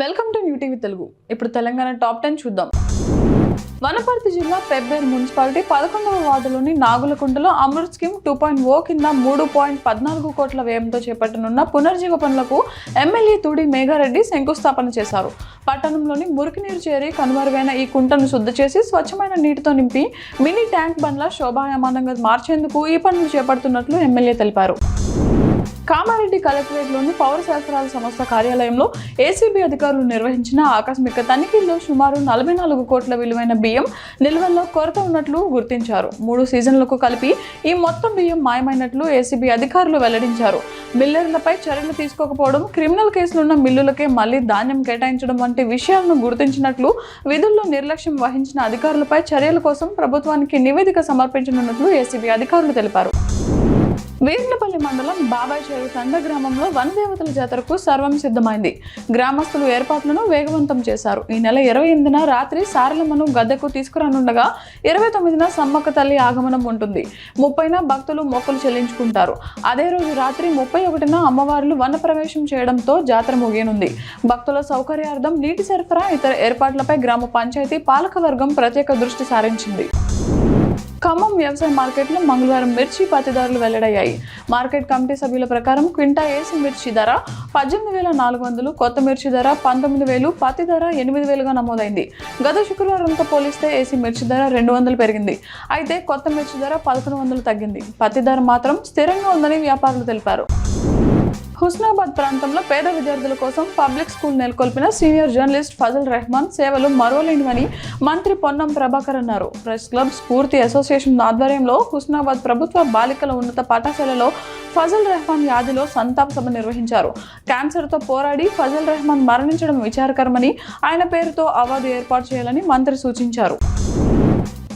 Welcome to new TV Telugu. ఇప్పుడు Telangana top 10 చూద్దాం. వనపర్తి జిల్లా పెబ్బేరు మున్సిపాలిటీ 11వ వార్డులోని నాగులకుంటలో అమృత్ స్కీమ్ 2.0 కింద 3.14 కోట్ల వ్యయంతో చేపట్టనున్న పునర్జీవ పనులకు ఎమ్మెల్యే తూడి మేఘారెడ్డి శంకుస్థాపన చేశారు. పట్టణంలోని మురికినీరు చేరి కనుమరుగైన ఈ కుంటను శుద్ధి చేసి స్వచ్ఛమైన నీటితో నింపి మినీ ట్యాంక్ బండ్ల శోభాయమానంగా మార్చేందుకు ఈ పనులు చేపడుతున్నట్లు ఎమ్మెల్యే తెలిపారు. కామారెడ్డి కలెక్టరేట్లోని పౌర సరఫరాల సంస్థ కార్యాలయంలో ఏసీబీ అధికారులు నిర్వహించిన ఆకస్మిక తనిఖీల్లో సుమారు 44 కోట్ల విలువైన బియ్యం నిల్వల్లో కొరత ఉన్నట్లు గుర్తించారు. 3 సీజన్లకు కలిపి ఈ మొత్తం బియ్యం మాయమైనట్లు ఏసీబీ అధికారులు వెల్లడించారు. మిల్లర్లపై చర్యలు తీసుకోకపోవడం, క్రిమినల్ కేసులున్న మిల్లులకే మళ్లీ ధాన్యం కేటాయించడం వంటి విషయాలను గుర్తించినట్లు, విధుల్లో నిర్లక్ష్యం వహించిన అధికారులపై చర్యల కోసం ప్రభుత్వానికి నివేదిక సమర్పించనున్నట్లు ఏసీబీ అధికారులు తెలిపారు. వీర్లపల్లి మండలం బాబాయ్ చెరువు తండ గ్రామంలో వనదేవతల జాతరకు సర్వం సిద్ధమైంది. గ్రామస్తులు ఏర్పాట్లను వేగవంతం చేశారు. ఈ నెల 28న రాత్రి సారలమ్మను గద్దెకు తీసుకురానుండగా 29న సమ్మక్క తల్లి ఆగమనం ఉంటుంది. 30న భక్తులు మొక్కులు చెల్లించుకుంటారు. అదే రోజు రాత్రి 31న అమ్మవార్లు వన ప్రవేశం చేయడంతో జాతర ముగియనుంది. భక్తుల సౌకర్యార్థం నీటి సరఫరా, ఇతర ఏర్పాట్లపై గ్రామ పంచాయతీ పాలకవర్గం ప్రత్యేక దృష్టి సారించింది. ఖమ్మం వ్యవసాయ మార్కెట్లో మంగళవారం మిర్చి పత్తిదారులు వెల్లడయ్యాయి. మార్కెట్ కమిటీ సభ్యుల ప్రకారం క్వింటా ఏసీ మిర్చి ధర 18,400, కొత్త మిర్చి ధర 19,000, పత్తి ధర 8,000గా నమోదైంది. గత శుక్రవారంతో పోలిస్తే ఏసీ మిర్చి ధర 200 పెరిగింది. అయితే కొత్త మిర్చి ధర 1100 తగ్గింది. పత్తి ధర మాత్రం స్థిరంగా ఉందని వ్యాపారులు తెలిపారు. హుస్నాబాద్ ప్రాంతంలో పేద విద్యార్థుల కోసం పబ్లిక్ స్కూల్ నెలకొల్పిన సీనియర్ జర్నలిస్ట్ ఫజల్ రెహమాన్ సేవలు మరువలేనివని మంత్రి పొన్నం ప్రభాకర్ అన్నారు. ప్రెస్ క్లబ్ స్ఫూర్తి అసోసియేషన్ ఆధ్వర్యంలో హుస్నాబాద్ ప్రభుత్వ బాలికల ఉన్నత పాఠశాలలో ఫజల్ రెహమాన్ వ్యాధిలో సంతాప సభ నిర్వహించారు. క్యాన్సర్తో పోరాడి ఫజల్ రెహమాన్ మరణించడం విచారకరమని, ఆయన పేరుతో అవార్డు ఏర్పాటు చేయాలని మంత్రి సూచించారు.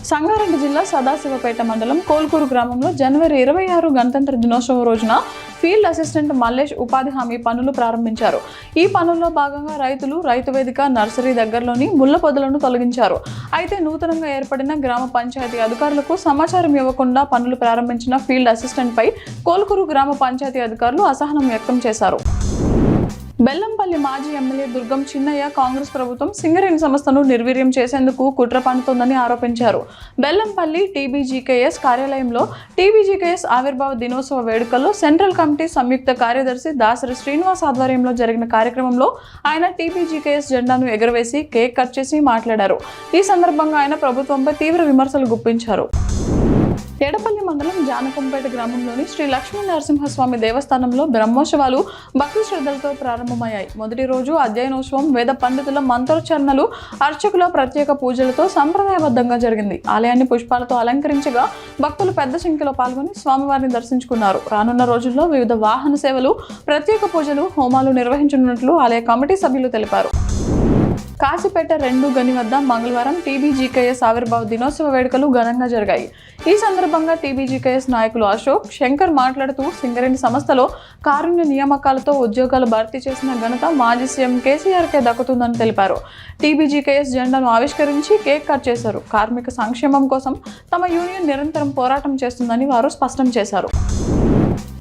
సంగారెడ్డి జిల్లా సదాశివపేట మండలం కోల్కూరు గ్రామంలో జనవరి 26 గణతంత్ర దినోత్సవం రోజున ఫీల్డ్ అసిస్టెంట్ మల్లేష్ ఉపాధి హామీ పనులు ప్రారంభించారు. ఈ పనుల్లో భాగంగా రైతులు రైతు వేదిక నర్సరీ దగ్గరలోని ముళ్ల పొదలను తొలగించారు. అయితే నూతనంగా ఏర్పడిన గ్రామ పంచాయతీ అధికారులకు సమాచారం ఇవ్వకుండా పనులు ప్రారంభించిన ఫీల్డ్ అసిస్టెంట్ పై కోల్కూరు గ్రామ పంచాయతీ అధికారులు అసహనం వ్యక్తం చేశారు. బెల్లంపల్లి మాజీ ఎమ్మెల్యే దుర్గం చిన్నయ్య కాంగ్రెస్ ప్రభుత్వం సింగరేణి సంస్థను నిర్వీర్యం చేసేందుకు కుట్ర పన్నుతోందని ఆరోపించారు. బెల్లంపల్లి టీబీజీకేఎస్ కార్యాలయంలో టీబీజీకేఎస్ ఆవిర్భావ దినోత్సవ వేడుకల్లో సెంట్రల్ కమిటీ సంయుక్త కార్యదర్శి దాసరి శ్రీనివాస్ ఆధ్వర్యంలో జరిగిన కార్యక్రమంలో ఆయన టీబీజీకేఎస్ జెండాను ఎగురవేసి కేక్ కట్ చేసి మాట్లాడారు. ఈ సందర్భంగా ఆయన ప్రభుత్వంపై తీవ్ర విమర్శలు గుప్పించారు. ఎడపల్లి మండలం జానకంపేట గ్రామంలోని శ్రీ లక్ష్మీ నరసింహస్వామి దేవస్థానంలో బ్రహ్మోత్సవాలు భక్తి శ్రద్ధలతో ప్రారంభమయ్యాయి. మొదటి రోజు అధ్యయనోత్సవం వేద పండితుల మంత్రోచ్చరణలు, అర్చకుల ప్రత్యేక పూజలతో సంప్రదాయబద్ధంగా జరిగింది. ఆలయాన్ని పుష్పాలతో అలంకరించగా భక్తులు పెద్ద సంఖ్యలో పాల్గొని స్వామివారిని దర్శించుకున్నారు. రానున్న రోజుల్లో వివిధ వాహన సేవలు, ప్రత్యేక పూజలు, హోమాలు నిర్వహించనున్నట్లు ఆలయ కమిటీ సభ్యులు తెలిపారు. కాశీపేట 2 గని వద్ద మంగళవారం టీబీజీకేఎస్ ఆవిర్భావ దినోత్సవ వేడుకలు ఘనంగా జరిగాయి. ఈ సందర్భంగా టీబీజీకేఎస్ నాయకులు అశోక్, శంకర్ మాట్లాడుతూ సింగరేణి సంస్థలో కారుణ్య నియామకాలతో ఉద్యోగాలు భర్తీ చేసిన ఘనత మాజీ సీఎం కేసీఆర్కే దక్కుతుందని తెలిపారు. టీబీజీకేఎస్ జెండాను ఆవిష్కరించి కేక్ కట్ చేశారు. కార్మిక సంక్షేమం కోసం తమ యూనియన్ నిరంతరం పోరాటం చేస్తుందని వారు స్పష్టం చేశారు.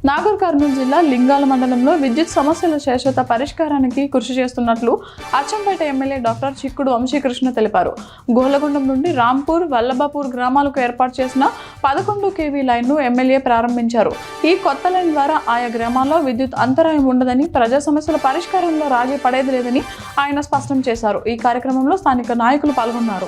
నాగర్ కర్నూలు జిల్లా లింగాల మండలంలో విద్యుత్ సమస్యల శాశ్వత పరిష్కారానికి కృషి చేస్తున్నట్లు అచ్చంపేట ఎమ్మెల్యే డాక్టర్ చిక్కుడు వంశీకృష్ణ తెలిపారు. గోలగుండం నుండి రాంపూర్, వల్లభాపూర్ గ్రామాలకు ఏర్పాటు చేసిన 11 kV లైన్ను ఎమ్మెల్యే ప్రారంభించారు. ఈ కొత్త లైన్ ద్వారా ఆయా గ్రామాల్లో విద్యుత్ అంతరాయం ఉండదని, ప్రజా సమస్యల పరిష్కారంలో రాజీ పడేది లేదని ఆయన స్పష్టం చేశారు. ఈ కార్యక్రమంలో స్థానిక నాయకులు పాల్గొన్నారు.